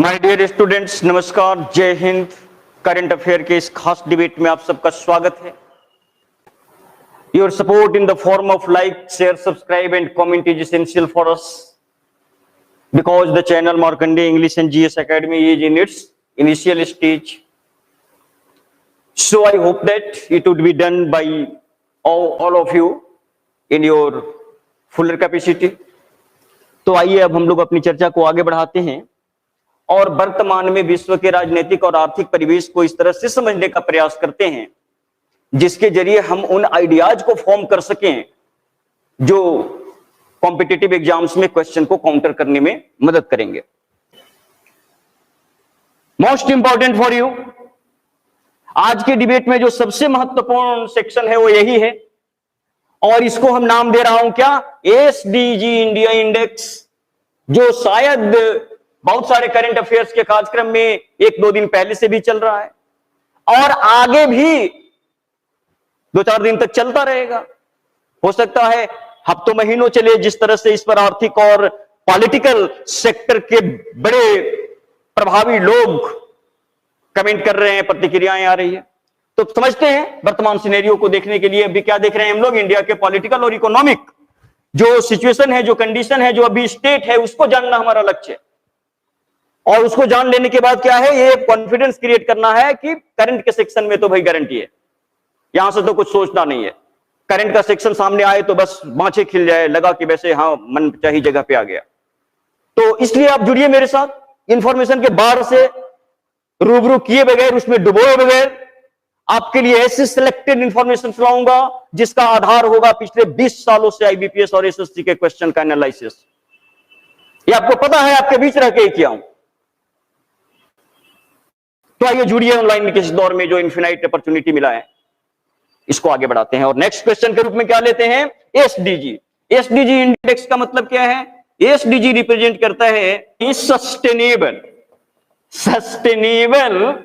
My dear students, नमस्कार, जय Hind. Current affair के इस खास डिबेट में आप सबका स्वागत है। Your support in the form of like, share, subscribe and comment is essential for us because the channel Markande English and GS academy is in its initial stage. So I hope that it would be done by all of you in your fuller capacity. तो आइए अब हम लोग अपनी चर्चा को आगे बढ़ाते हैं और वर्तमान में विश्व के राजनीतिक और आर्थिक परिवेश को इस तरह से समझने का प्रयास करते हैं जिसके जरिए हम उन आइडियाज को फॉर्म कर सकें जो कॉम्पिटिटिव एग्जाम्स में क्वेश्चन को काउंटर करने में मदद करेंगे. मोस्ट इंपॉर्टेंट फॉर यू, आज के डिबेट में जो सबसे महत्वपूर्ण सेक्शन है वो यही है और इसको हम नाम दे रहा हूं क्या, एसडीजी इंडिया इंडेक्स, जो शायद बहुत सारे करंट अफेयर्स के कार्यक्रम में एक दो दिन पहले से भी चल रहा है और आगे भी दो चार दिन तक चलता रहेगा. हो सकता है हफ्तों महीनों चले. जिस तरह से इस पर आर्थिक और पॉलिटिकल सेक्टर के बड़े प्रभावी लोग कमेंट कर रहे हैं, प्रतिक्रियाएं आ रही है, तो समझते हैं वर्तमान सिनेरियो को देखने के लिए अभी क्या देख रहे हैं हम लोग. इंडिया के पॉलिटिकल और इकोनॉमिक जो सिचुएशन है, जो कंडीशन है, जो अभी स्टेट है, उसको जानना हमारा लक्ष्य है. और उसको जान लेने के बाद क्या है, ये कॉन्फिडेंस क्रिएट करना है कि करंट के सेक्शन में तो भाई गारंटी है, यहां से तो कुछ सोचना नहीं है. करंट का सेक्शन सामने आए तो बस बाँछें खिल जाए, लगा कि वैसे हाँ मन चाही जगह पे आ गया. तो इसलिए आप जुड़िए मेरे साथ. इंफॉर्मेशन के बाहर से रूबरू किए बगैर, उसमें डुबोए बगैर आपके लिए ऐसे सिलेक्टेड इंफॉर्मेशन लाऊंगा जिसका आधार होगा पिछले 20 सालों से आईबीपीएस और एसएससी के क्वेश्चन का एनालिसिस. ये आपको पता है, आपके बीच रह के किया हूं. तो आइए जुड़िए ऑनलाइन के इस दौर में जो इन्फिनाइट अपॉर्चुनिटी मिला है, इसको आगे बढ़ाते हैं. और नेक्स्ट क्वेश्चन के रूप में क्या लेते हैं, एसडीजी. एसडीजी इंडेक्स का मतलब क्या है? एसडीजी रिप्रेजेंट करता है sustainable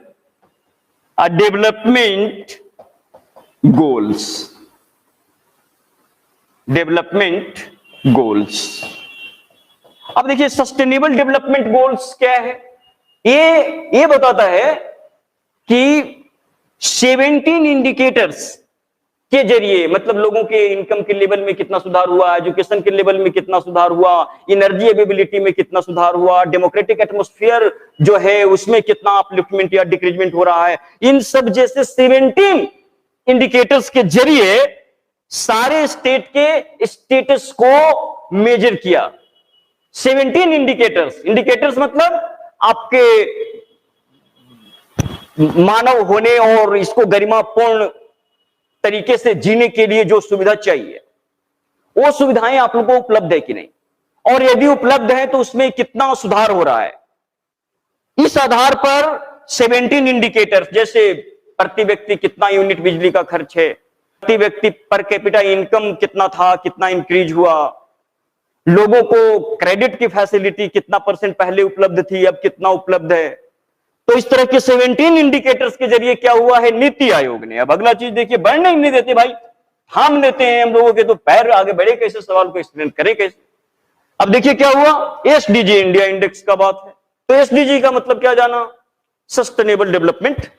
development goals. Development goals. अब देखिए सस्टेनेबल डेवलपमेंट गोल्स क्या है. ये बताता है कि 17 इंडिकेटर्स के जरिए, मतलब लोगों के इनकम के लेवल में कितना सुधार हुआ, एजुकेशन के लेवल में कितना सुधार हुआ, एनर्जी अवेलेबिलिटी में कितना सुधार हुआ, डेमोक्रेटिक एटमॉस्फेयर जो है उसमें कितना अपलिफ्टमेंट या डिक्रीजमेंट हो रहा है, इन सब जैसे 17 इंडिकेटर्स के जरिए सारे स्टेट के स्टेटस को मेजर किया. 17 इंडिकेटर्स मतलब आपके मानव होने और इसको गरिमापूर्ण तरीके से जीने के लिए जो सुविधा चाहिए, वो सुविधाएं आप लोगों को उपलब्ध है कि नहीं, और यदि उपलब्ध है तो उसमें कितना सुधार हो रहा है. इस आधार पर 17 इंडिकेटर्स, जैसे प्रति व्यक्ति कितना यूनिट बिजली का खर्च है, प्रति व्यक्ति पर कैपिटा इनकम कितना था, कितना इंक्रीज हुआ, लोगों को क्रेडिट की फैसिलिटी कितना % पहले उपलब्ध थी, अब कितना उपलब्ध है. तो इस तरह के 17 इंडिकेटर्स के जरिए क्या हुआ है, नीति आयोग ने. अब अगला चीज देखिए, बढ़ने ही नहीं देते भाई, थाम देते हैं हम लोगों के, तो पैर आगे बढ़े कैसे, सवाल को एक्सप्लेन करें कैसे. अब देखिए क्या हुआ, एसडीजी इंडिया इंडेक्स का बात है. तो एसडीजी का मतलब क्या जाना, सस्टेनेबल डेवलपमेंट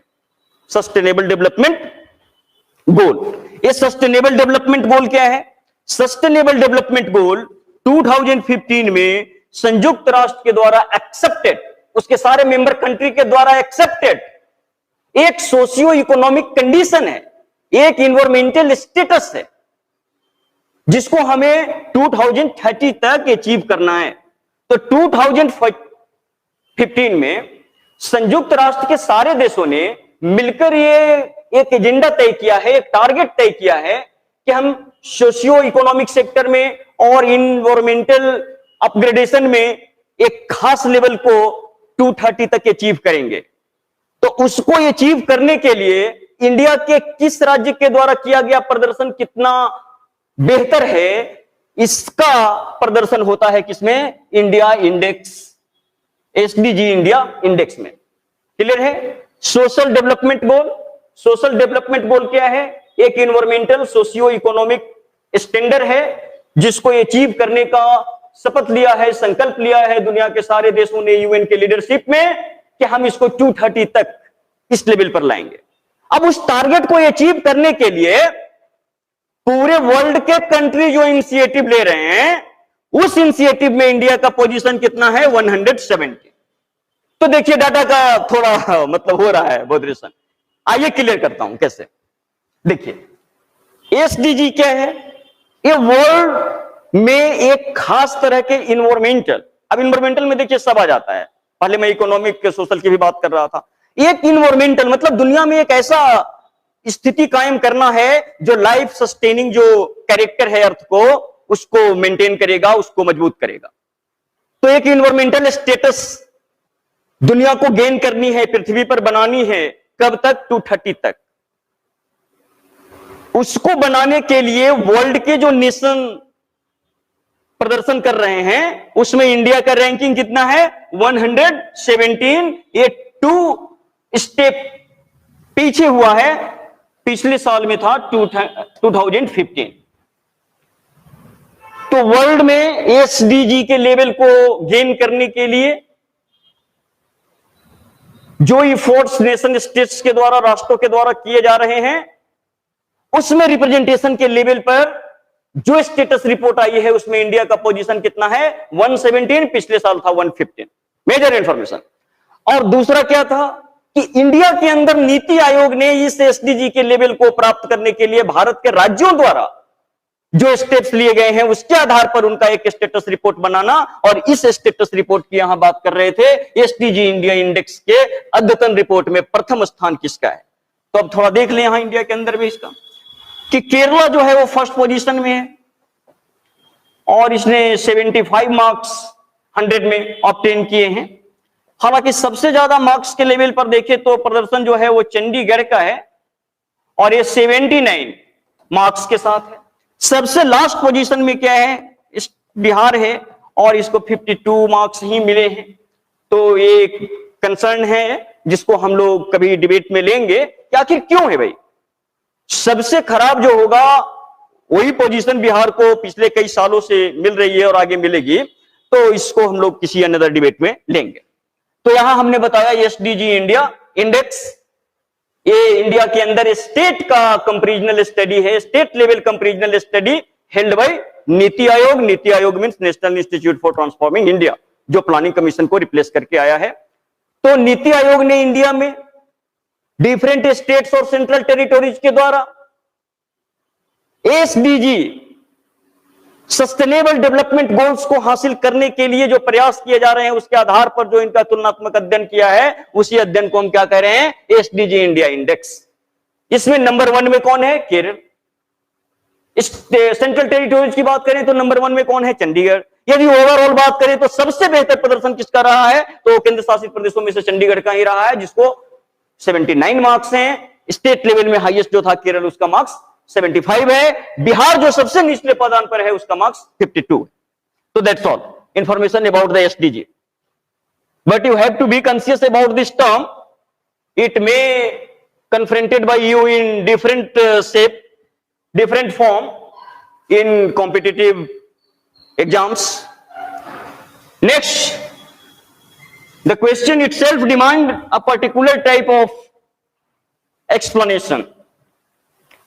गोल. ये सस्टेनेबल डेवलपमेंट गोल क्या है? सस्टेनेबल डेवलपमेंट गोल 2015 में संयुक्त राष्ट्र के द्वारा एक्सेप्टेड, उसके सारे मेंबर कंट्री के द्वारा एक्सेप्टेड एक सोशियो इकोनॉमिक कंडीशन है, एक इन्वायरमेंटल स्टेटस है, जिसको हमें 2030 तक अचीव करना है. तो 2015 में संयुक्त राष्ट्र के सारे देशों ने मिलकर ये एक एजेंडा तय किया है, एक टारगेट तय किया है कि हम सोशियो इकोनॉमिक सेक्टर में और इन्वायरमेंटल अपग्रेडेशन में एक खास लेवल को 2030 तक अचीव करेंगे. तो उसको अचीव करने के लिए इंडिया के किस राज्य के द्वारा किया गया प्रदर्शन कितना बेहतर है, इसका प्रदर्शन होता है किसमें, India index, SDG India index में. क्लियर है? सोशल डेवलपमेंट गोल क्या है? एक इन्वायरमेंटल सोशियो इकोनॉमिक स्टैंडर्ड है जिसको अचीव करने का शपथ लिया है, संकल्प लिया है दुनिया के सारे देशों ने यूएन के लीडरशिप में कि हम इसको 230 तक इस लेवल पर लाएंगे। अब उस टारगेट को अचीव करने के लिए पूरे वर्ल्ड के कंट्री जो इनिशिएटिव ले रहे हैं, उस इनिशिएटिव में इंडिया का पोजीशन कितना है? 170। तो देखिए डाटा का थोड़ा मतलब हो रहा है बॉदरेशन। आइए क्लियर करता हूं कैसे। देखिए एसडीजी क्या है? ये वर्ल्ड में एक खास तरह के इन्वायरमेंटल, अब इन्वायरमेंटल में देखिए सब आ जाता है, पहले मैं इकोनॉमिक सोशल की भी बात कर रहा था। एक इन्वायरमेंटल मतलब दुनिया में एक ऐसा स्थिति कायम करना है जो लाइफ सस्टेनिंग जो कैरेक्टर है अर्थ को, उसको मेंटेन करेगा, उसको मजबूत करेगा। तो एक इन्वायरमेंटल स्टेटस दुनिया को गेन करनी है, पृथ्वी पर बनानी है। कब तक? 230 तक। उसको बनाने के लिए वर्ल्ड के जो नेशन प्रदर्शन कर रहे हैं उसमें इंडिया का रैंकिंग कितना है? 117। ये 2 स्टेप पीछे हुआ है, पिछले साल में था 2015। तो वर्ल्ड में एसडीजी के लेवल को गेन करने के लिए जो एफर्ट्स नेशन स्टेट्स के द्वारा, राष्ट्रों के द्वारा किए जा रहे हैं, उसमें रिप्रेजेंटेशन के लेवल पर जो स्टेटस रिपोर्ट आई है उसमें इंडिया का पोजीशन कितना है? 117। पिछले साल था 115। Major information. और दूसरा क्या था कि इंडिया के अंदर नीति आयोग ने इस एसडीजी के लेवल को प्राप्त करने के लिए भारत के राज्यों द्वारा जो स्टेप्स लिए गए हैं उसके आधार पर उनका एक स्टेटस रिपोर्ट बनाना, और इस स्टेटस रिपोर्ट की यहां बात कर रहे थे। एसडीजी इंडिया इंडेक्स के अद्यतन रिपोर्ट में प्रथम स्थान किसका है? तो अब थोड़ा देख लें यहां इंडिया के अंदर भी इसका कि केरला जो है वो फर्स्ट पोजीशन में है और इसने 75 मार्क्स 100 में ऑब्टेन किए हैं। हालांकि सबसे ज्यादा मार्क्स के लेवल पर देखें तो प्रदर्शन जो है वो चंडीगढ़ का है और ये 79 मार्क्स के साथ है। सबसे लास्ट पोजीशन में क्या है? इस बिहार है और इसको 52 मार्क्स ही मिले हैं। तो ये एक कंसर्न है जिसको हम लोग कभी डिबेट में लेंगे कि आखिर क्यों है भाई। सबसे खराब जो होगा वही पोजीशन बिहार को पिछले कई सालों से मिल रही है और आगे मिलेगी, तो इसको हम लोग किसी अनदर डिबेट में लेंगे। तो यहां हमने बताया एसडीजी इंडिया इंडेक्स, ये इंडिया के अंदर स्टेट का कंपैरिजनल स्टडी है, state level comparisonal study held by NITI Aayog. NITI Aayog means national institute for transforming India, जो प्लानिंग कमीशन को रिप्लेस करके आया है। तो नीति आयोग ने इंडिया में डिफरेंट स्टेट्स और सेंट्रल टेरिटोरीज के द्वारा एसडीजी सस्टेनेबल डेवलपमेंट गोल्स को हासिल करने के लिए जो प्रयास किए जा रहे हैं उसके आधार पर जो इनका तुलनात्मक अध्ययन किया है, उसी अध्ययन को हम क्या कह रहे हैं? SDG India index. इसमें नंबर 1 में कौन है? केरल। सेंट्रल टेरिटोरीज की बात करें तो नंबर 1 में कौन है? चंडीगढ़। यदि ओवरऑल बात करें तो सबसे बेहतर प्रदर्शन किसका रहा है? तो केंद्र शासित प्रदेशों में से चंडीगढ़ का ही रहा है, जिसको 79 मार्क्स हैं। स्टेट लेवल में हाईएस्ट जो था केरल, उसका मार्क्स 75 है। बिहार जो सबसे निचले पदान पर है उसका मार्क्स 52 है। तो that's all information about the SDG, but you have to be conscious about this term. It may confronted by you in different shape, different form in competitive exams. Next, the question itself demand a particular type of explanation.